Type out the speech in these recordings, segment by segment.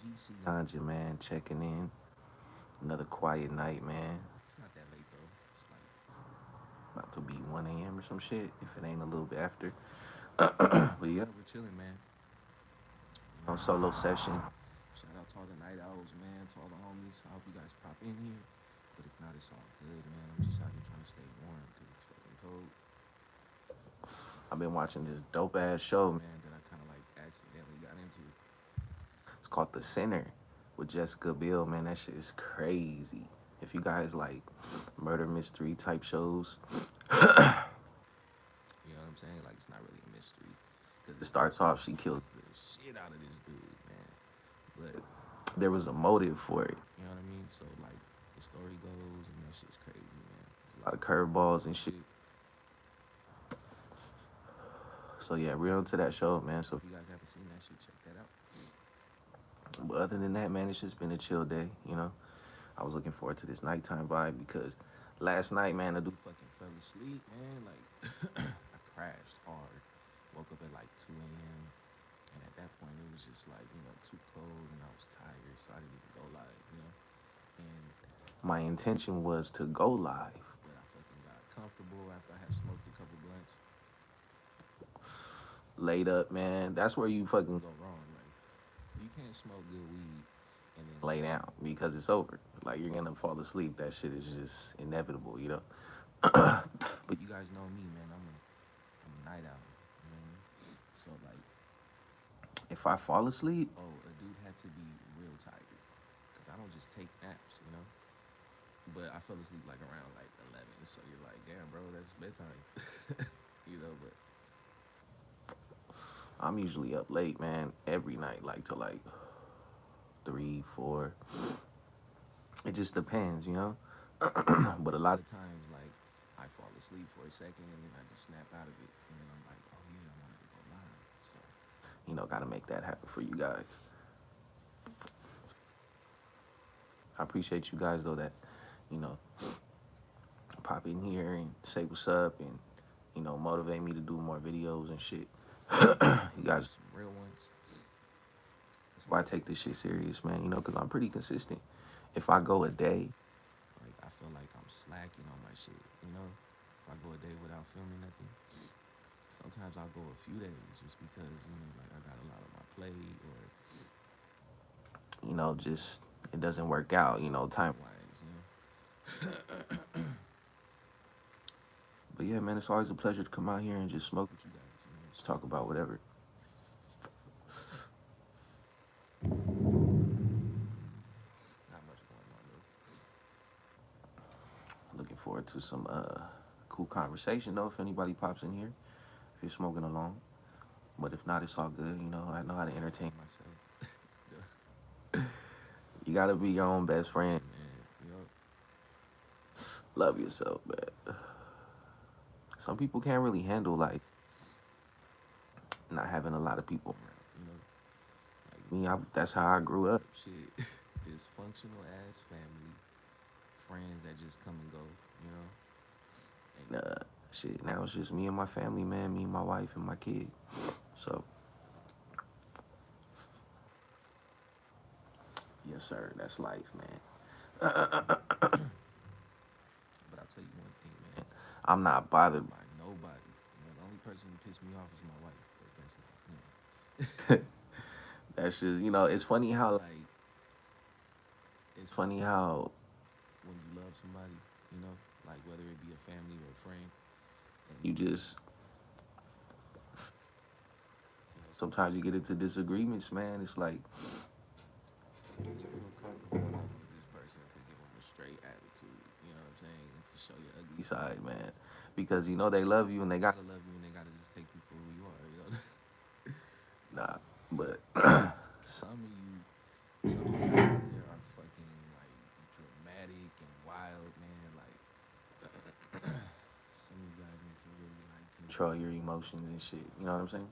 GC Ganja, man, checking in. Another quiet night, man. It's not that late though. It's like about to be 1 a.m. or some shit, if it ain't a little bit after. But yeah, we're chilling, man. Solo session. Shout out to all the night owls, man, to all the homies. I hope you guys pop in here. But if not, it's all good, man. I'm just out here trying to stay warm because it's fucking cold. I've been watching this dope ass show, man, that I kind of like accidentally got into. It's called The Sinner with Jessica Biel, man. That shit is crazy. If you guys like murder mystery type shows, you know what I'm saying? Like, it's not really a mystery because it starts off, she kills the shit out of this dude, man. But there was a motive for it. You know what I mean? So like the story goes, and that shit's crazy, man. There's a lot of curveballs and shit. So yeah, real into that show, man. So if you guys haven't seen that shit, check that out. But other than that, man, it's just been a chill day, you know. I was looking forward to this nighttime vibe because last night, man, the dude fucking fell asleep, man. Like I crashed hard. Woke up at like 2 a.m. And at that point, it was just like, too cold and I was tired, so I didn't even go live. And my intention was to go live, but I fucking got comfortable after I had smoked a couple blunts. Laid up, man. That's where you fucking go wrong. Like, you can't smoke good weed and then lay down because it's over. Like, you're gonna fall asleep. That shit is just inevitable. But you guys know me, man. I'm a night owl. You know what I mean? So like, if I fall asleep, oh, a dude had to be real tired because I don't just take naps. But I fell asleep like around like 11, so you're like, damn, bro, that's bedtime. But I'm usually up late, man, every night, like to like 3, 4. It just depends. But a lot of times, like, I fall asleep for a second and then I just snap out of it, and then I'm like, oh yeah, I wanted to go live, so gotta make that happen for you guys. I appreciate you guys though that you know pop in here and say what's up and motivate me to do more videos and shit. You guys are some real ones. That's why I take this shit serious, man. Because I'm pretty consistent. If I go a day, like, I feel like I'm slacking on my shit. If I go a day without filming nothing, sometimes I'll go a few days just because like I got a lot on my plate, or just it doesn't work out, time wise. But yeah, man, it's always a pleasure to come out here and just smoke with you guys. Just talk about whatever. Not much going on though. Looking forward to some cool conversation though. If anybody pops in here, if you're smoking along. But if not, it's all good. I know how to entertain myself. You gotta be your own best friend, man. Love yourself, man. Some people can't really handle like not having a lot of people around. Like me, that's how I grew up. Shit, dysfunctional ass family, friends that just come and go. You know, and shit. Now it's just me and my family, man. Me and my wife and my kid. So, yes, sir. That's life, man. But I'll tell you one thing, man. I'm not bothered by nobody. The only person who pissed me off is my wife. But that's not. That's just It's funny how when you love somebody, like whether it be a family or a friend, and you just sometimes you get into disagreements, man. It's like you feel comfortable enough with this person to give them a straight attitude. You know what I'm saying? And to show your ugly side, man. Because they love you and they gotta love you and they gotta just take you for who you are. Nah, but some of you out there are fucking like dramatic and wild, man. Like some of you guys need to really like control your emotions and shit. You know what I'm saying?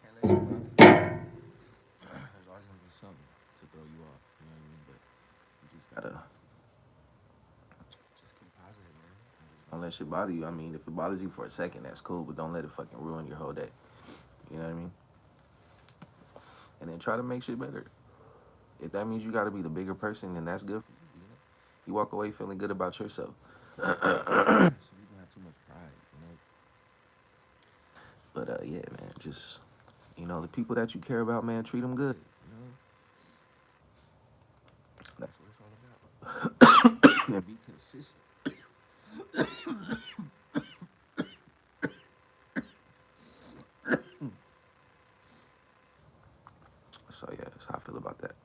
Can't let you bother you. There's always gonna be something to throw you off. You know what I mean? But you just gotta just keep positive, man. And just Don't let shit bother you. I mean, if it bothers you for a second, that's cool, but don't let it fucking ruin your whole day. You know what I mean? And then try to make shit better. If that means you got to be the bigger person, then that's good for you. You know, you walk away feeling good about yourself. So you don't have too much pride, you know. But yeah, man, just the people that you care about, man, treat them good. You know, that's what it's all about. And be consistent. So yeah, that's how I feel about that.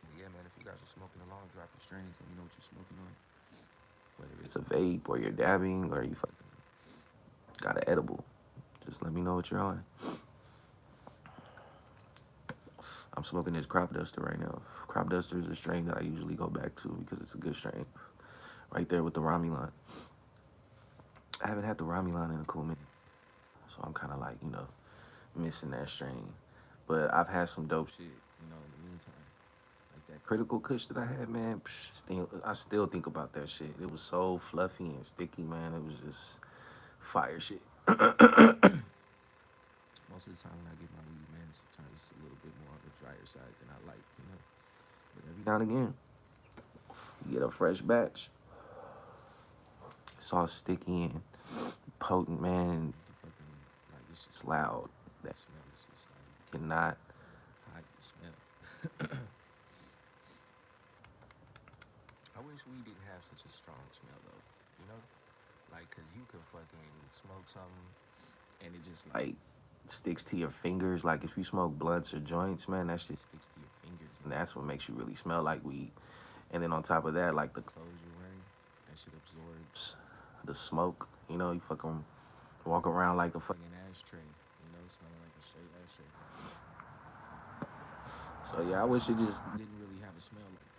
But yeah, man, if you guys are smoking along, drop your strains. Let me know what you're smoking on. Whether it's a vape or you're dabbing or you fucking got an edible, just let me know what you're on. I'm smoking this crop duster right now. Crop duster is a strain that I usually go back to because it's a good strain. Right there with the Romulan. I haven't had the Romulan in a cool minute. So I'm kind of like, missing that strain. But I've had some dope shit, in the meantime. Like that Critical Kush that I had, man, I still think about that shit. It was so fluffy and sticky, man. It was just fire shit. Most of the time when I get my weed, man, sometimes it's a little bit more on the drier side than I like, you know. But every now and again, you get a fresh batch. It's all sticky and potent, man. And fucking, like, it's just loud. That smell is just like, you cannot hide the smell. I wish we didn't have such a strong smell, though, you know? Like, cause you could fucking smoke something and it just like sticks to your fingers. Like if you smoke blunts or joints, man, that shit sticks to your fingers, and that's what makes you really smell like weed. And then on top of that, like the clothes you're wearing, that shit absorbs the smoke. You know, you fucking walk around like a fucking ashtray. You know, smelling like a straight ashtray. So yeah, I wish it just didn't really have a smell like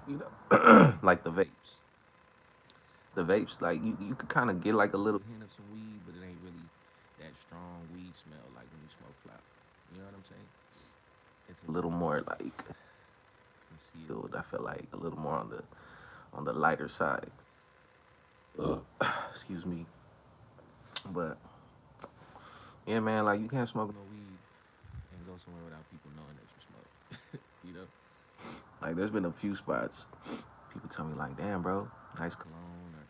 that. You know, like the vapes. The vapes, like you could kind of get like a little hint of some weed, but it ain't really that strong weed smell like when you smoke flower. You know what I'm saying? It's a little more like concealed. I feel like a little more on the lighter side. Excuse me. But yeah, man, like you can't smoke no weed and go somewhere without people knowing that you smoke. You know? Like there's been a few spots people tell me like, damn bro, nice cologne, or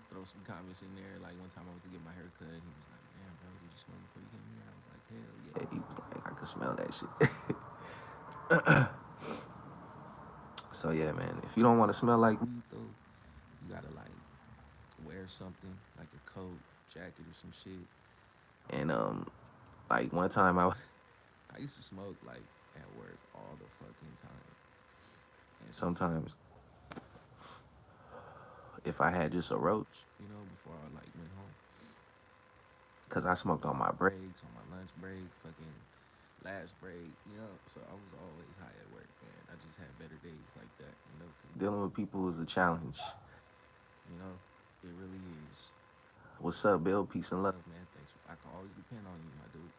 throw some comments in there. Like one time I went to get my hair cut, he was like, damn bro, did you smoke before you came here? I was like, hell yeah. He was like, I could smell that shit. So yeah, man, if you don't want to smell like weed though, you gotta like wear something like a coat, jacket, or some shit. And like one time I used to smoke like at work all the fucking time. And sometimes if I had just a roach, before I like went home, cause I smoked on my breaks, on my lunch break, fucking last break, So I was always high at work, man. I just had better days like that, Cause dealing with people is a challenge, you know. It really is. What's up, Bill? Peace and love, man. Thanks. I can always depend on you, my dude.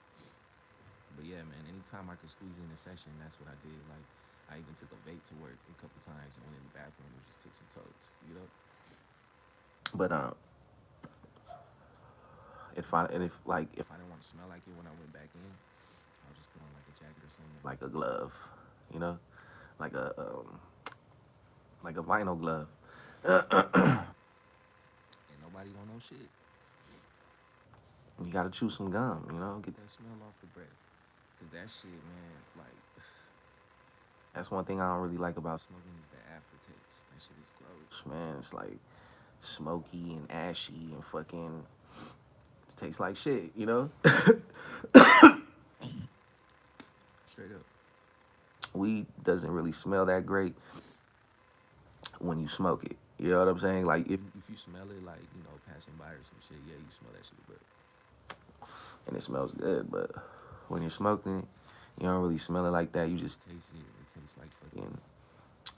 But yeah, man. Anytime I could squeeze in a session, that's what I did. Like, I even took a vape to work a couple times and went in the bathroom and just took some totes. But if I didn't want to smell like it when I went back in, I'll just put on like a jacket or something, like a glove, you know, like a vinyl glove, and nobody don't know shit. You gotta chew some gum, get that smell off the breath, cause that shit, man, like that's one thing I don't really like about smoking is the aftertaste. That shit is gross, man. It's like smoky and ashy and fucking it tastes like shit. Straight up. Weed doesn't really smell that great when you smoke it. You know what I'm saying? Like if you smell it like, passing by or some shit, yeah, you smell that shit, but and it smells good, but when you're smoking it, you don't really smell it like that. You just taste it. It tastes like fucking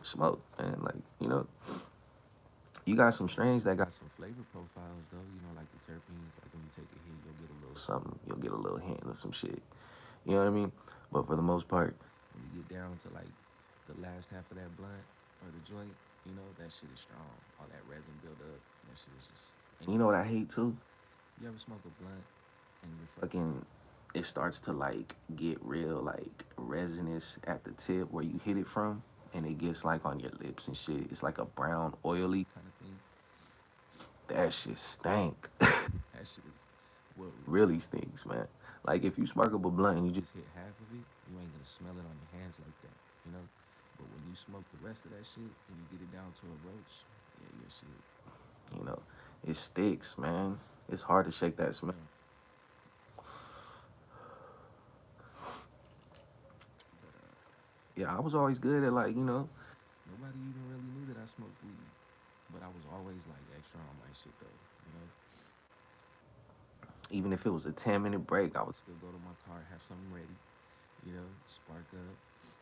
smoke, man. Like, you got some strains that got some flavor profiles though, like the terpenes. Like when you take a hit, you'll get a little something. You'll get a little hint of some shit. You know what I mean? But for the most part, when you get down to like the last half of that blunt, joint, you know, that shit is strong. All that resin build up, that shit is just. And you know what I hate too? You ever smoke a blunt and you're fucking, it starts to like get real like resinous at the tip where you hit it from, and it gets like on your lips and shit. It's like a brown, oily kind of thing. That shit stank. That shit is what really stinks, man. Like if you spark up a blunt and you just hit half of it, you ain't gonna smell it on your hands like that, you know. But when you smoke the rest of that shit and you get it down to a roach, yeah, your shit, you know, it sticks, man. It's hard to shake that smell. Yeah, I was always good at like, you know, nobody even really knew that I smoked weed, but I was always like extra on my shit though, you know. Even if it was a 10-minute break, I would still go to my car, have something ready, you know, spark up,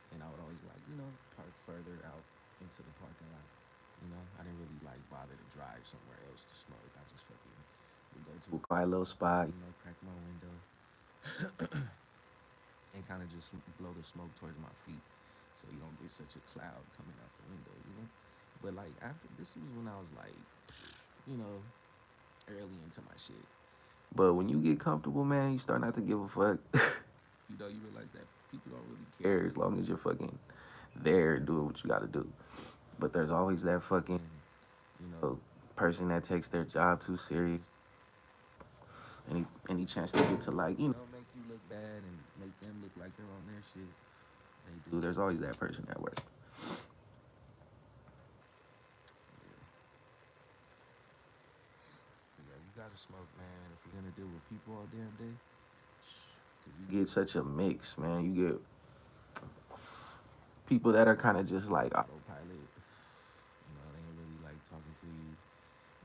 and I would always like, you know, park further out into the parking lot. You know, I didn't really like bother to drive somewhere else to smoke. I just fucking would go to a quiet little spot, you know, crack my window, and kind of just blow the smoke towards my feet, so you don't get such a cloud coming out the window, you know. But like after this was when I was like, you know, early into my shit. But when you get comfortable, man, you start not to give a fuck. You know, you realize that people don't really care as long as you're fucking there doing what you got to do. But there's always that fucking, you know, person that takes their job too serious. Any chance they get to like, you know, make you look bad and make them look like they're on their shit, they do. There's always that person at work. But yeah, you gotta smoke, man, if you're gonna deal with people all damn day. Cause you get such a mix, man. You get people that are kind of just like autopilot. You know, they ain't really like talking to you.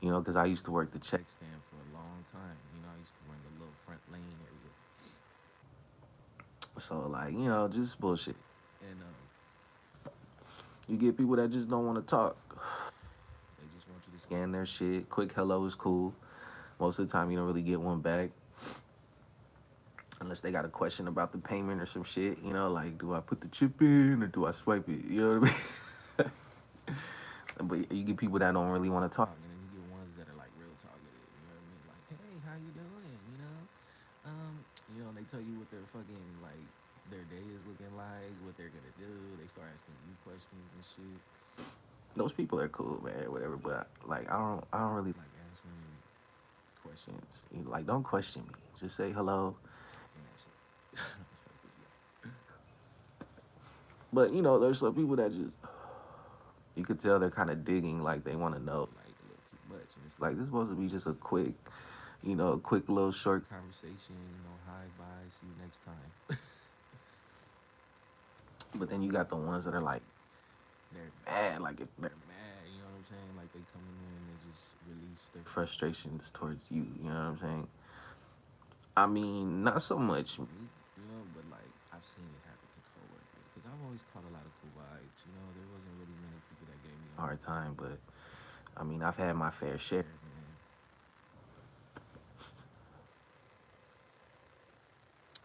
You know, because I used to work the check stand for a long time. You know, I used to run the little front lane area. So like, you know, just bullshit. And you get people that just don't want to talk. They just want you to scan their shit. Quick hello is cool. Most of the time, you don't really get one back unless they got a question about the payment or some shit. You know, like, do I put the chip in or do I swipe it? You know what I mean? But you get people that don't really want to talk, and then you get ones that are like real talkative. You know what I mean? Like, hey, how you doing? You know, they tell you what their fucking like their day is looking like, what they're gonna do. They start asking you questions and shit. Those people are cool, man. Whatever, but like, I don't really like answering questions. Like, don't question me. Just say hello, and that's it. But you know, there's some people that just you could tell they're kind of digging, like they want to know like a little too much, and it's like this is supposed to be just a quick, you know, quick little short conversation. You know, hi, bye, see you next time. But then you got the ones that are like they're mad, like if they're mad, you know what I'm saying? Like they come in here and they just release their frustrations towards you. You know what I'm saying? I mean, not so much me, you know, but like I've seen it happen to coworkers because I've always caught a lot of cool vibes. You know, there wasn't really many people that gave me a hard time, but I mean, I've had my fair share, man.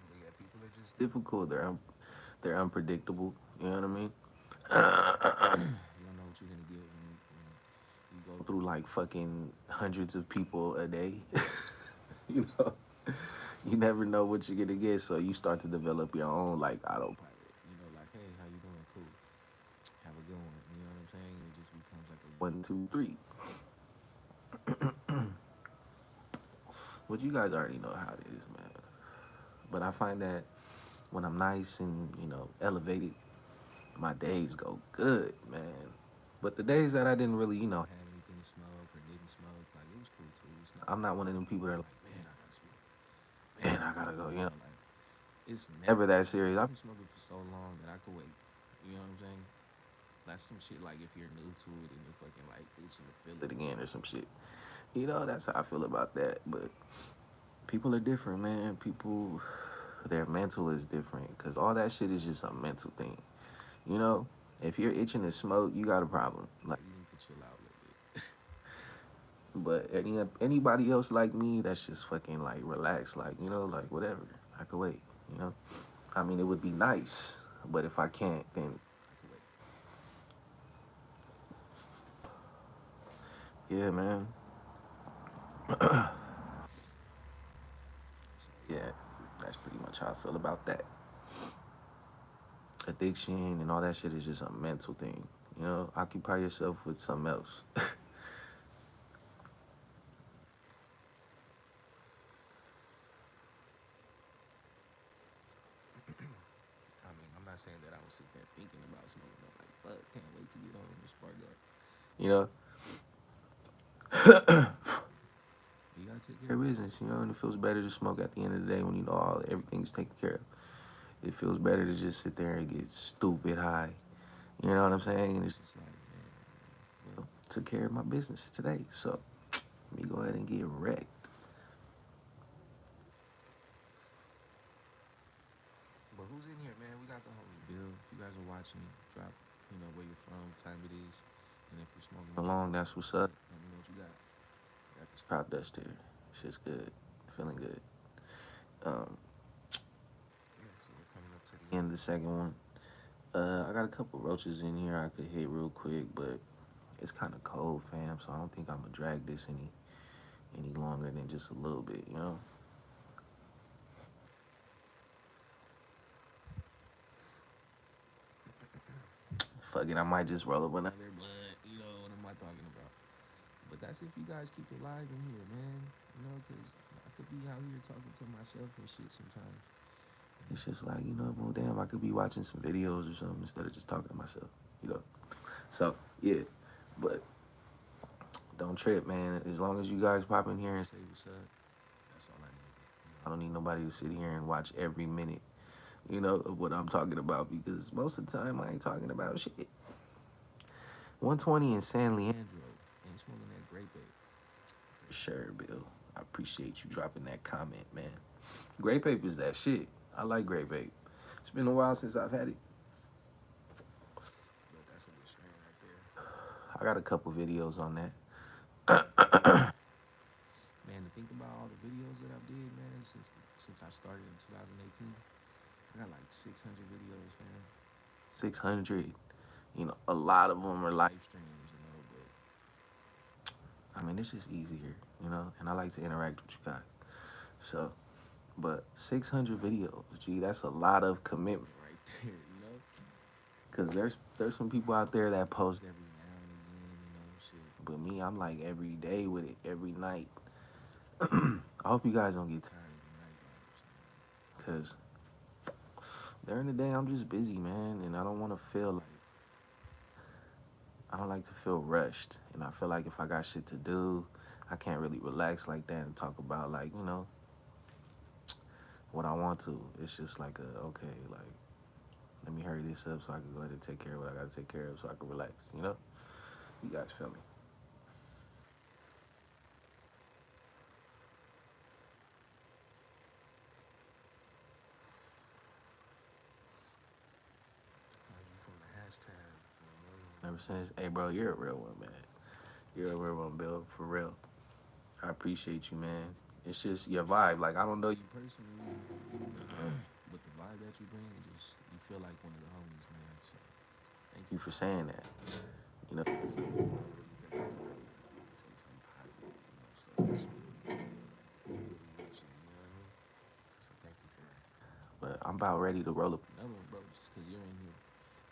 But yeah, people are just difficult. They're unpredictable. You know what I mean? You don't know what you're gonna get when you go through like fucking hundreds of people a day. You know, you never know what you're gonna get, so you start to develop your own like autopilot. You know, like, hey, how you doing? Cool. Have a good one. You know what I'm saying? It just becomes like a 1, 2, 3. But you guys already know how it is, man. But I find that when I'm nice and you know elevated, my days go good, man. But the days that I didn't really, you know, have anything to smoke or didn't smoke, like it was cool too. I'm not one of them people that are like, man, I gotta smoke. Man, I gotta go. You know, like it's never that serious. I've been smoking for so long that I could wait. You know what I'm saying? That's some shit like if you're new to it and you're fucking like itching to feel it again or some shit. You know, that's how I feel about that. But people are different, man. People, their mental is different because all that shit is just a mental thing. You know, if you're itching to smoke, you got a problem. Like you need to chill out a little bit. But anybody else like me, that's just fucking like relaxed, like you know, like whatever. I could wait. You know, I mean, it would be nice, but if I can't, then I could wait. Yeah, man. Yeah, that's pretty much how I feel about that. Addiction and all that shit is just a mental thing. You know, occupy yourself with something else. I mean, I'm not saying that I was sitting there thinking about smoking. I'm like, fuck, can't wait to get home and spark up. You know, you gotta take care of business. You know, and it feels better to smoke at the end of the day when you know all everything's taken care of. It feels better to just sit there and get stupid high. You know what I'm saying? And it's just like, man, well, took care of my business today, so let me go ahead and get wrecked. But who's in here, man? We got the homie Bill. If you guys are watching, drop, where you're from, time it is. And if you're smoking along, that's what's up. Let me know what you got. Got this crop dust here. Shit's good. Feeling good. Um, yeah, so we're coming up to the end of the second one. I got a couple roaches in here I could hit real quick, but it's kind of cold, fam. So I don't think I'm gonna drag this any longer than just a little bit, you know. Fuck it, I might just roll up another blunt. You know what am I talking about? But that's if you guys keep it live in here, man. You know, because I could be out here talking to myself and shit sometimes. It's just like, well, damn, I could be watching some videos or something instead of just talking to myself, you know. So, yeah, but don't trip, man. As long as you guys pop in here and say what's up, that's all I need. I don't need nobody to sit here and watch every minute, of what I'm talking about because most of the time I ain't talking about shit. 120 in San Leandro and smoking that grape ape. For sure, Bill. I appreciate you dropping that comment, man. Grape ape is that shit. I like grape ape. It's been a while since I've had it. But that's a good strain right there. I got a couple videos on that. Man, to think about all the videos that I've did, man, since I started in 2018, I got like 600 videos, man. 600. A lot of them are live streams, but I mean, it's just easier, and I like to interact with you guys. So, but 600 videos, gee, that's a lot of commitment right there. Because there's some people out there that post every now and again, shit. But me, I'm like every day with it, every night. I hope you guys don't get tired of the night vibes, man. Because during the day, I'm just busy, man, and I don't want to feel like I don't like to feel rushed, and I feel like if I got shit to do, I can't really relax like that and talk about like what I want to. It's just like okay, like let me hurry this up so I can go ahead and take care of what I got to take care of so I can relax. You guys feel me? From the hashtag, ever since. Hey, bro, you're a real one, man. You're a real one, Bill, for real. I appreciate you, man. It's just your vibe. Like I don't know you personally, but the vibe that you bring, you feel like one of the homies, man. So thank you for saying that. You know, say something positive. So that's really reaching. You know what I mean? So thank you for that. But I'm about ready to roll up another one, bro, just because you're in here.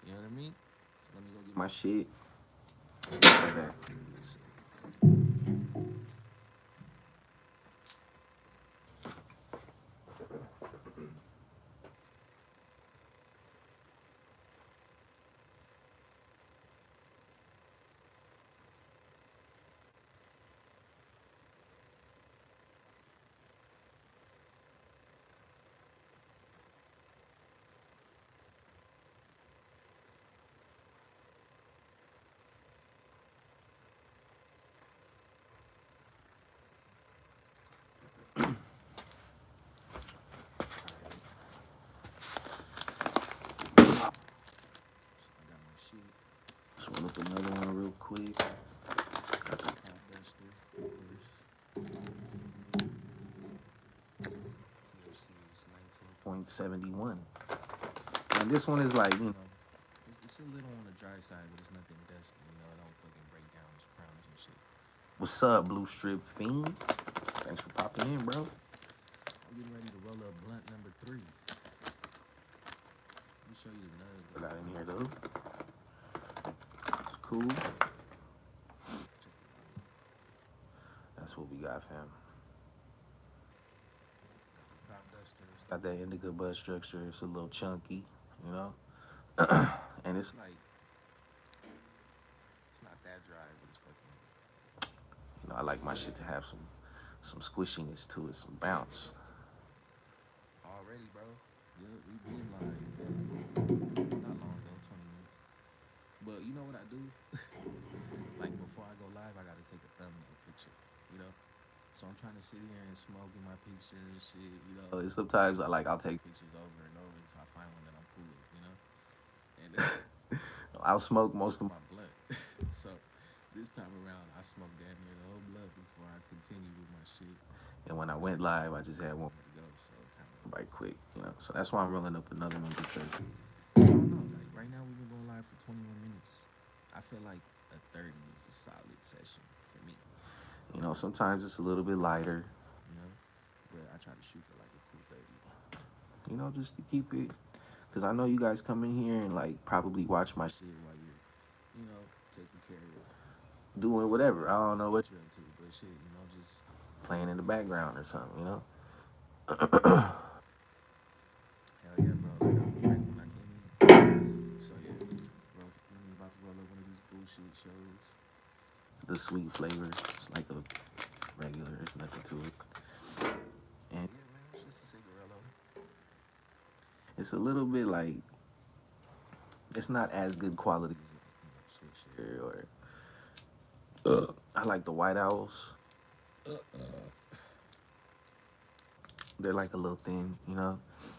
You know what I mean? So let me go get my shit. Like that. I got my shit. Just roll up another one real quick. Got the pop duster, of THC is 19.71. And this one is like, it's a little on the dry side, but it's nothing dusty. It don't fucking break down its crowns and shit. What's up, Blue Strip Fiend? Thanks for popping in, bro. I'm getting ready to roll up blunt number 3. Let me show you the nug I that I got in roll. here though. It's cool. Check it out. That's what we got, fam. Got the prop duster. It's Got got that indica bud structure. It's a little chunky, you know. And it's like, it's not that dry, but it's fucking I like my shit to have some squishiness to it, some bounce. already, bro. Yeah, we been live. Not long though, 20 minutes. But you know what I do? Like before I go live, I gotta take a thumbnail picture. You know. So I'm trying to sit here and smoke in my picture and shit. You know. Sometimes I'll take. Pictures over and over until I find one that I'm cool with. You know. And I'll smoke most of my blunt. So this time around, I smoked damn near the whole blunt before I continue with my shit. And when I went live, I just had one To go, so kind of right quick, So that's why I'm rolling up another one because I don't know. Like right now, we've been going live for 21 minutes. I feel like a 30 is a solid session for me. sometimes it's a little bit lighter, You know, but I try to shoot for like a cool 30. just to keep it. Because I know you guys come in here and like probably watch my shit Shit, while you're, taking care of doing whatever. I don't know what what you're up to, but shit, just playing in the background or something. hell yeah, bro. Like I was ready when I came in. So yeah, bro, I'm about to roll up one of these bullshit shows. The sweet flavor, it's like a regular. There's nothing to it, and Yeah, man, it's just a cigarello. it's a little bit like it's not as good quality as like Swisher or I like the White Owls. They're like a little thin.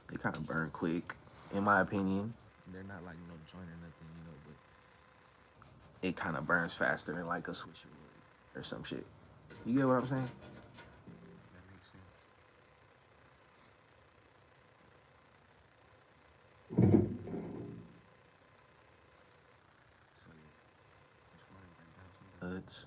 They kind of burn quick, in my opinion. They're not like no joint or nothing, but It kind of burns faster than like a Swisher would or some shit. You get what I'm saying? that makes sense. So yeah, let's go ahead and break down some of It's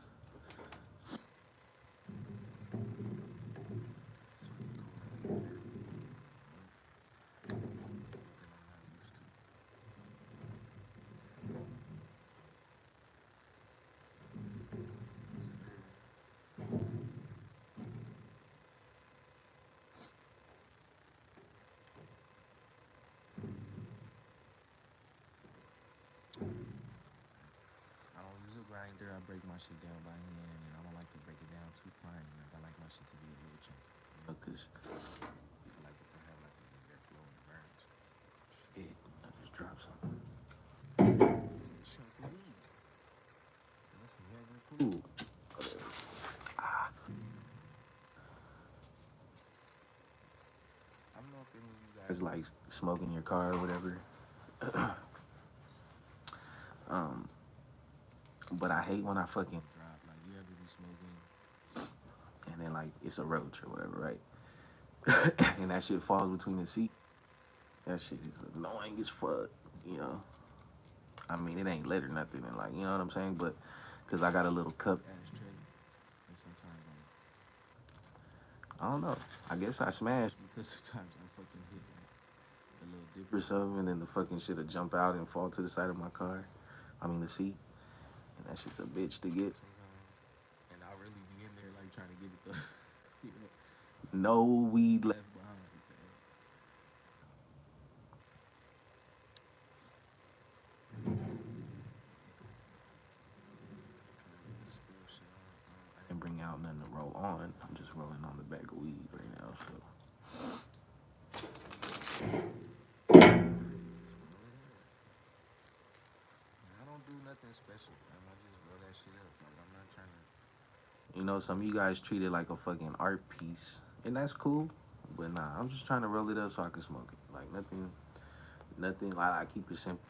It's fucking cold out here, fam. Nothing I'm not used to. Yes, sir. I don't use a grinder. I break my shit down by hand, and I don't like to break it down too fine. Like I like my shit to be a little chunky. because I like it to have like a good flowing burns. shit, I just dropped something. It's a chunk of weed. That's some regular cool. Ooh, I don't know if any of you guys it's like smoking in your car or whatever. um, but I hate when I fucking drop. Like you ever be smoking? and then like it's a roach or whatever, right? And that shit falls between the seat. That shit is annoying as fuck. You know. I mean, it ain't lit or nothing, and like, you know what I'm saying? But because I got a little cup, Ashtray. And sometimes like I don't know. I guess I smashed because sometimes I fucking hit like the little or dipper. something, and then the fucking shit'll jump out and fall to the side of my car. I mean, the seat, and that shit's a bitch to get. Sometimes, and I'll really be in there like trying to give it the, No weed left. left behind. Man. Trying to get the spill shit on. I And didn't. bring out nothing to roll on. I'm just rolling on the bag of weed right now. So Let's roll it up. And I don't do nothing special, fam. I just roll that shit up. Like I'm not trying to. some of you guys treat it like a fucking art piece, and that's cool. But nah, I'm just trying to roll it up so I can smoke it. Like nothing. Like I keep it simple.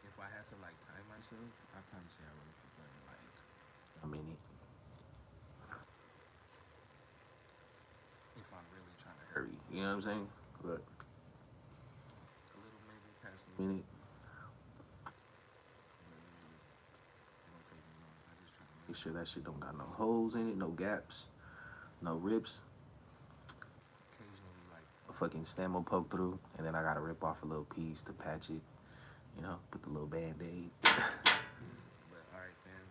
If I had to like time myself, I'd probably say I roll up a blunt in like a I mean, minute. If I'm really trying to hurry. hurry. You know what I'm saying? But minute. It don't take me long. I just try to Make make sure that shit don't got no holes in it, no gaps, no rips. occasionally like A fucking stem will poke through, and then I gotta rip off a little piece to patch it. You know, put the little band-aid. but all right, fam.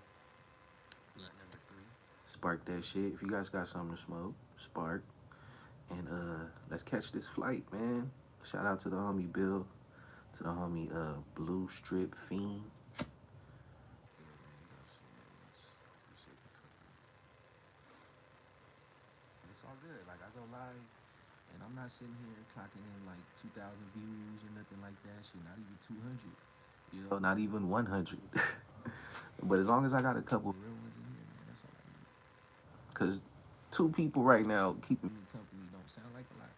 Blunt number three. Spark that shit. If you guys got something to smoke, spark. And let's catch this flight, man. Shout out to the homie Bill, to the homie Blue Strip Fiend. Yeah, man, you got so much. Appreciate the cover. And it's all good. Like I go live, and I'm not sitting here clocking in like 2,000 views or nothing like that. Shit, not even 200. You know, Oh, not even 100. But as long as I got a couple, real ones in here, man. That's all I need. because two people right now keeping Me company don't sound like a lot,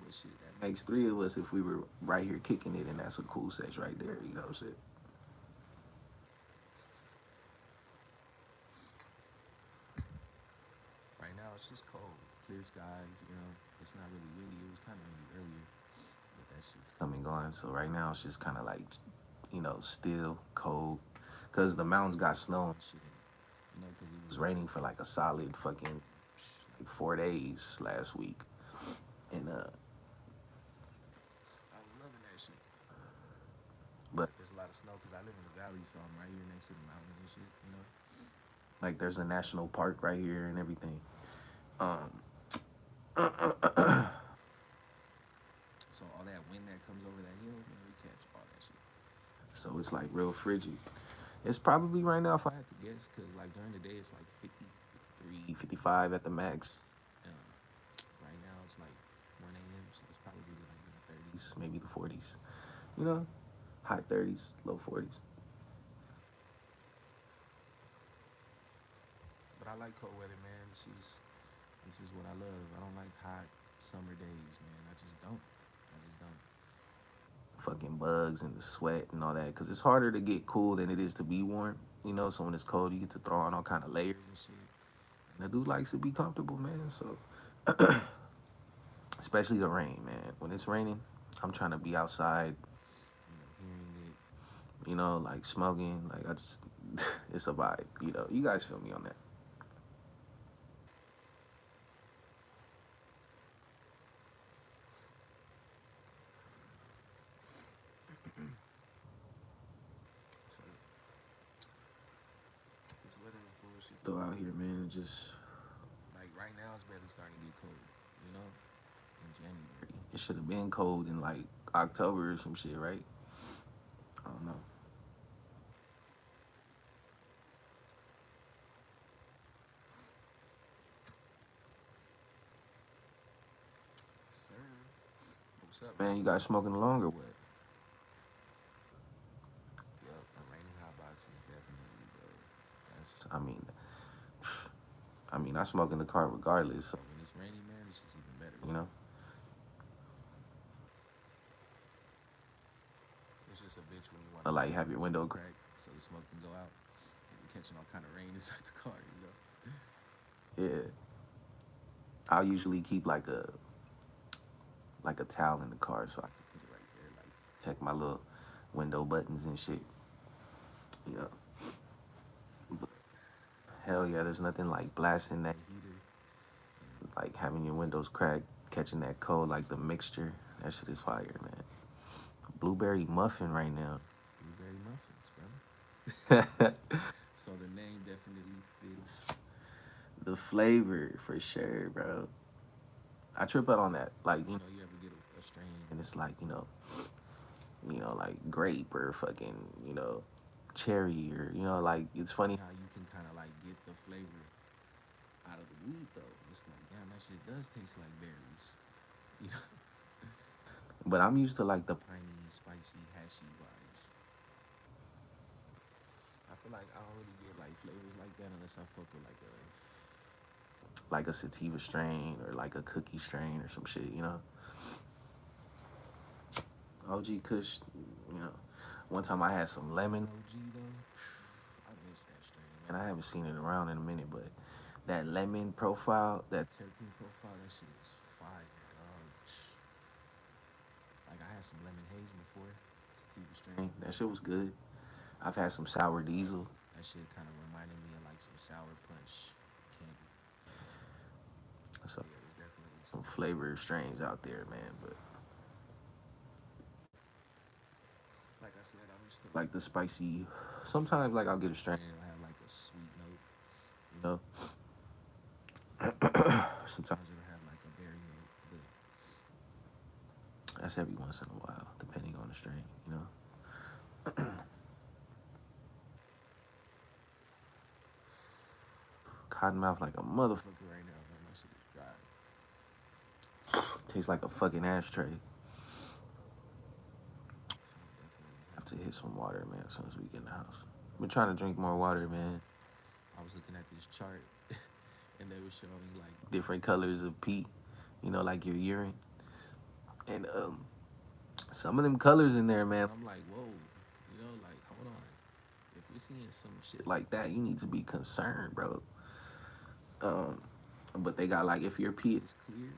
but shit, that makes three of us if we were right here kicking it, and that's a cool sesh right there. You know what I'm saying? right now it's just cold, clear skies. You know, it's not really windy. It was kind of windy earlier, but that shit's coming. Coming on. So right now it's just kind of like, still cold, because the mountains got snow and shit. You know, because it It was was raining for like a solid fucking like 4 days last week, and I was loving that shit. but There's a lot of snow because I live in the valley, so I'm right here next to the mountains and shit. You know, like there's a national park right here and everything. Um, so all that wind that comes over that hill, man, we catch all that shit. so it's like real frigid. It's probably right now if If I I had to guess, because like during the day it's like 50, 53. 55 at the max. Um, right now it's like 1 a.m., so it's probably like in the 30s. Maybe the 40s. You know, high 30s, low 40s. But I like cold weather, man. This is what I love. I don't like hot summer days, man. I just don't. I just don't. Fucking bugs and the sweat and all that, because it's harder to get cool than it is to be warm. You know, so when it's cold, you get to throw on all kind of layers and shit. And the dude likes to be comfortable, man. So, especially the rain, man. When it's raining, I'm trying to be outside. You know, hearing it. You know, like smoking. Like I just, it's a vibe. You know, you guys feel me on that. So this weather is bullshit. Throw out here, man. Just Like right now, it's barely starting to get cold. You know, in January. it should have been cold in like October or some shit, right? I don't know. Sir, what's up, Man, man? you guys smoking along or what? Yep, a raining hot box is definitely, bro. That's I mean, I smoke in the car regardless. So, when it's raining, man. It's just even better. you know, It's just a bitch when you want I to like have your window. crack so the smoke can go out. And you're catching all kind of rain inside the car. You know. Yeah, I'll usually keep like a towel in the car so I can put it right there, like check my little window buttons and shit. Yeah. But hell yeah, there's nothing like blasting that Heater. like having your windows cracked, catching that cold, like the mixture. That shit is fire, man. Blueberry muffin right now. Blueberry muffins, bro. So the name definitely fits. The flavor for sure, bro. I trip out on that, like You know, you ever get a strain and it's like like grape or fucking cherry or like it's funny. how you can kind of like get the flavor out of the weed though. It's like damn, that shit does taste like berries. You know, But I'm used to like the piney, spicy, hashy vibes. I feel like I don't really get like flavors like that unless I fuck with like a sativa strain or like a cookie strain or some shit. OG Kush, you know. One time I had some lemon, OG though. I miss that strain, and man. I haven't seen it around in a minute, but that lemon profile, that Terpene profile, that shit is fire, dog. Like I had some lemon haze before. It's sativa strain. That shit was good. I've had some sour diesel. That shit kind of reminded me of like some sour punch candy. So Yeah, there's definitely some flavor strains out there, man. But like I said, I'm used to like the spicy, sometimes like I'll get a strain, and it'll have like a sweet note. you know. Sometimes Sometimes it'll have like a berry note, but that's every once in a while, depending on the strain, you know. Cottonmouth like a motherfucker. fuck it right now, man, my shit is dry. Tastes like a fucking ashtray. So I'm definitely Have have to to. hit some water, man, as soon as we get in the house. Been trying to drink more water, man. I was looking at this chart, and they were showing like Different colors of pee, you know, like your urine. And some of them colors in there, man. I'm like, whoa, like hold on. If we're seeing some shit Like that, you need to be concerned, bro. Um, but they got like if your pee is clear,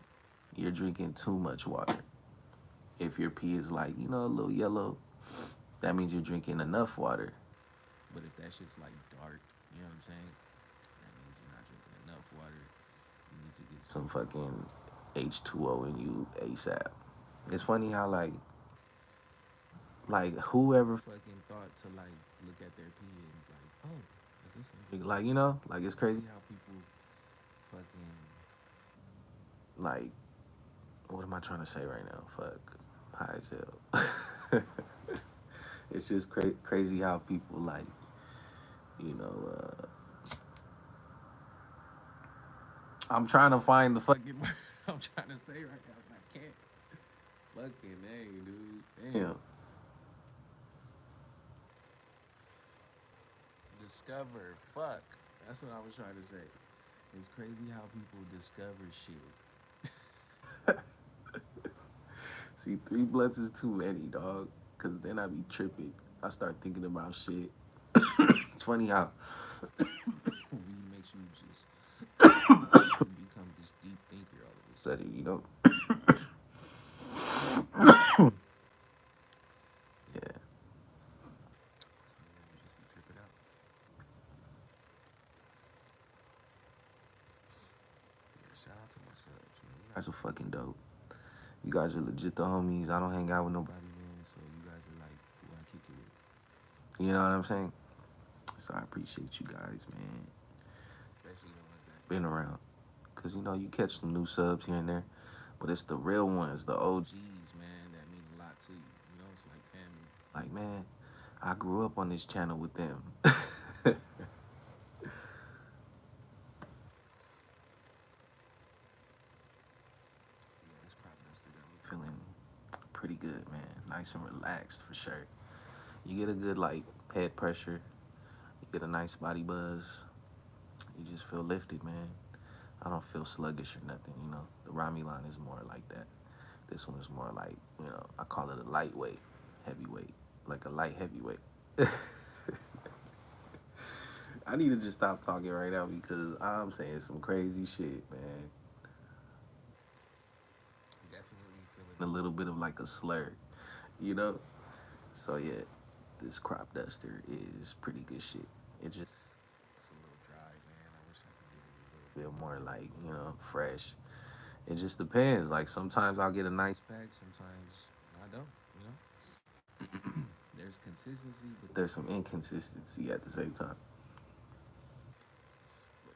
you're drinking too much water. If your pee is like, you know, a little yellow, that means you're drinking enough water. but if that shit's like dark, you know what I'm saying? That means you're not drinking enough water. You need to get Some some. fucking H2O in you ASAP. It's funny how like whoever Fucking thought to like look at their pee and like, oh, I guess I'm drinking. like, you know, like it's crazy. See how people fucking Like, what am I trying to say right now? Fuck, high as hell. It's just crazy how people like, you know. I'm trying to find the fucking word I'm trying to say right now, but I can't. Fucking name, dude. Damn. damn. Discover. Fuck. That's what I was trying to say. It's crazy how people discover shit. See, 3 blunts is too many, dog. Cause then I be tripping. I start thinking about shit. It's funny how Weed makes you just become this deep thinker all of a sudden. study, you know. Yeah, Sometimes you just be tripping out. Yeah, shout out to my subs, man. you guys are fucking dope. You guys are legit the homies. I don't hang out with nobody. Body man, so you guys are like who I kick it with. You know what I'm saying? So I appreciate you guys, man. Especially the ones that Been around. Cause you know you catch some new subs here and there, but it's the real ones, the OG. G's, man, that mean a lot to you. You know, it's like family. Like, man, I grew up on this channel with them. Yeah, this crop duster got me feeling pretty good, man. Nice and relaxed for sure. You get a good like head pressure. You get a nice body buzz. You just feel lifted, man. I don't feel sluggish or nothing, you know. The Rami line is more like that. This one is more like, you know, I call it a lightweight, heavyweight, like a light heavyweight. I need to just stop talking right now because I'm saying some crazy shit, man. Definitely feeling A little bit of like a slur, you know? So yeah, this crop duster is pretty good shit. It just it's a little dry, man. I wish I could get it a little feel more like, you know, fresh. It just depends. Like sometimes I'll get a nice pack. Sometimes I don't. You know, there's consistency, but there's some inconsistency at the same time.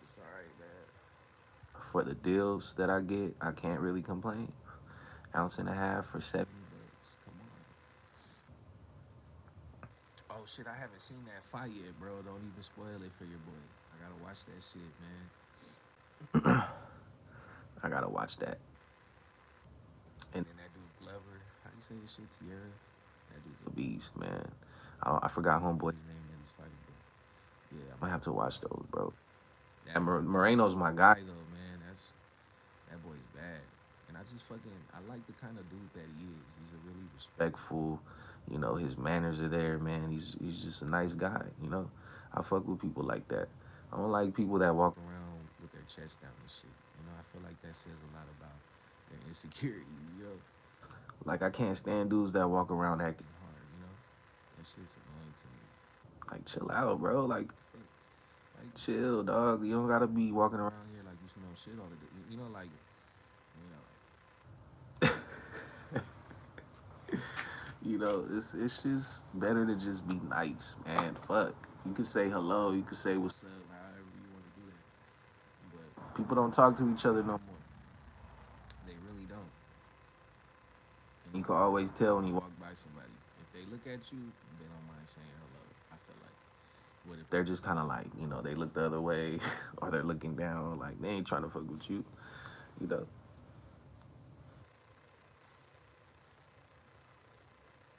it's all right, man. For the deals that I get, I can't really complain. Ounce and a half for 70 bucks. Come on. Oh shit, I haven't seen that fight yet, bro. Don't even spoil it for your boy. I gotta watch that shit, man. I gotta watch that. And And then that dude Glover, how do you say this shit, Tierra? That dude's the beast, man. I forgot homeboy. his name that he's fighting, but yeah, I might have to watch those, bro. that And Moreno's my guy. guy though, man. That boy's bad. And I just fucking I like the kind of dude that he is. He's a really Respectful, you know, his manners are there, man. He's just a nice guy, you know. I fuck with people like that. I don't like people that walk around with their chest out and shit. You know, I feel like that says a lot about their insecurities, yo. like I can't stand dudes that walk around acting Hard, you know. shit's annoying to me. Like, chill out, bro. Like, What the fuck? Like, chill, dog. You don't gotta be walking around. around here like you smell shit all the day. You know, like, you know, like, You know, it's just better to just be nice, man. Fuck. You can say hello. You can say what's what's up, however you want to do that. But up. People don't talk to each other no more. they really don't. And you can always tell when you walk. Walk by somebody. If they look at you, they don't mind saying hello. I feel like. What if They're just kind of like, you know, they look the other way or they're looking down. Like, they ain't trying to fuck with you. You know,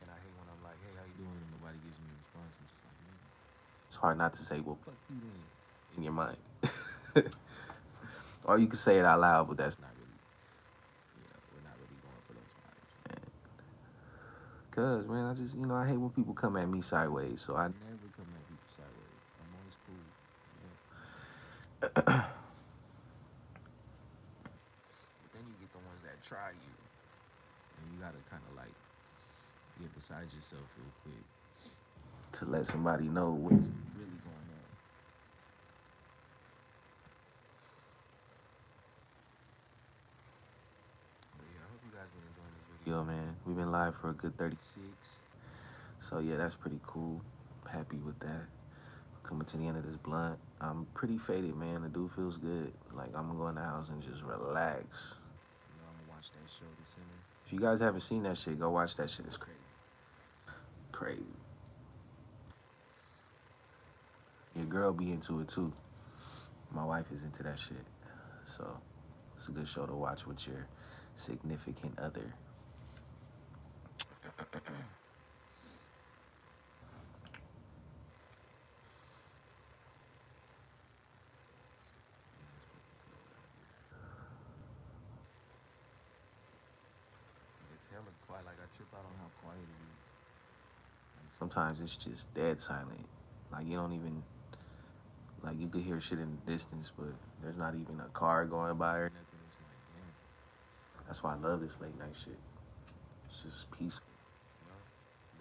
and I hate when I'm like, hey, how you doing? And nobody gives me a response. I'm just like, man, it's hard not to say, well, fuck you then. in your mind. Or you can say it out loud, but that's It's not really, we're not really going for those vibes. cause, man, I just, you know, I hate when people come at me sideways. So I, I never come at people sideways. I'm always cool. Yeah. But then you get the ones that try you, and you gotta kind of like get beside yourself real quick. to let somebody know what's Really going on. But yeah, I hope you guys been enjoying this video. yo, man. We've been live for a good 30. 36. So yeah, that's pretty cool. Happy with that. Coming to the end of this blunt. I'm pretty faded, man. The dude feels good. Like, I'm gonna go in the house and just relax. You know, I'm gonna watch that show this summer. If you guys haven't seen that shit, go watch that shit. It's It's crazy. crazy. Your girl be into it too. My wife is into that shit. So it's a good show to watch with your significant other. Yeah, it's fucking cold out here. But it's hella quiet. Like I trip out on how quiet it is. Like Sometimes it's just dead silent. Like, you don't even, like, you could hear shit in the distance, but there's not even a car going by or nothing. nothing. It's like damn. That's why I love this late night shit. It's just peaceful. You know.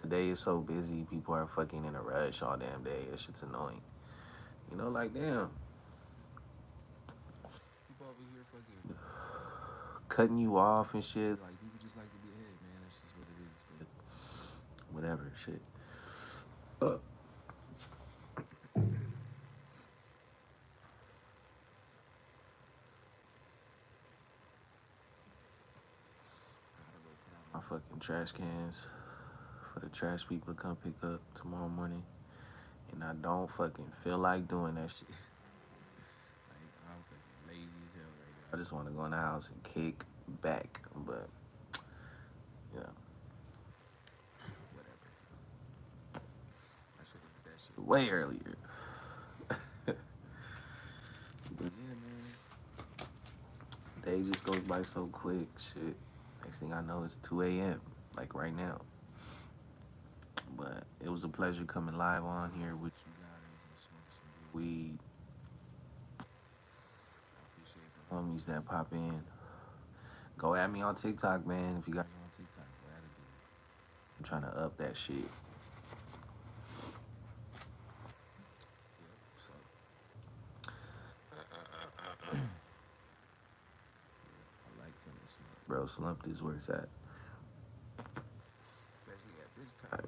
The day is so busy, people are fucking in a rush all damn day. That shit's annoying. You know, like, damn, People over here fucking cutting you off and shit. like people just like to be ahead, man. That's just what it is. But Whatever, shit. I gotta go put out My fucking trash cans for the trash people to come pick up tomorrow morning. And I don't fucking feel like doing that shit. like I'm fucking lazy as hell right I now. just want to go in the house and kick back, but you know, Whatever. I should have did that shit way earlier. But yeah, man. Day just goes by so quick. Shit. Next thing I know, it's 2 a.m. Like right now. But it was a pleasure coming live on here with You guys and smoking some good you. weed. We I appreciate the homies that pop in. Go at me on TikTok, man. If you got, you on TikTok. Go ahead and do it. I'm trying to up that shit. Yep. So I like feeling slumped, Bro, slumped is where it's at. especially at this time.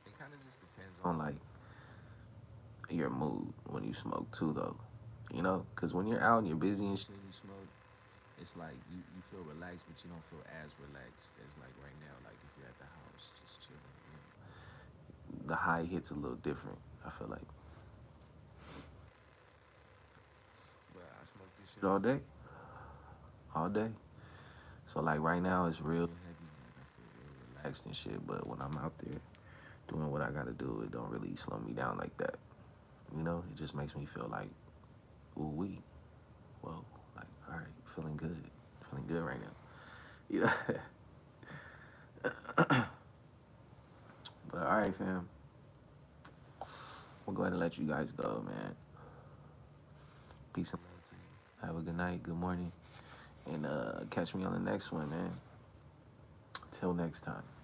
It kind of just depends On like your mood when you smoke too, though. You know, because when you're out and you're busy and shit, when you smoke. It's like you feel relaxed, but you don't feel as relaxed as like right now. Like if you're at the house just chilling. You know? the high hits a little different. I feel like But I smoke this shit all day, all day. So like right now, it's real real heavy. Like I feel real relaxed. relaxed and shit. But when I'm out there doing what I gotta do, it don't really slow me down like that. You know, it just makes me feel like, ooh wee, whoa, like all right, feeling good right now. You know. But all right, fam. We'll go ahead and let you guys go, man. Peace and love to you. Have a good night, good morning, and catch me on the next one, man. until next time.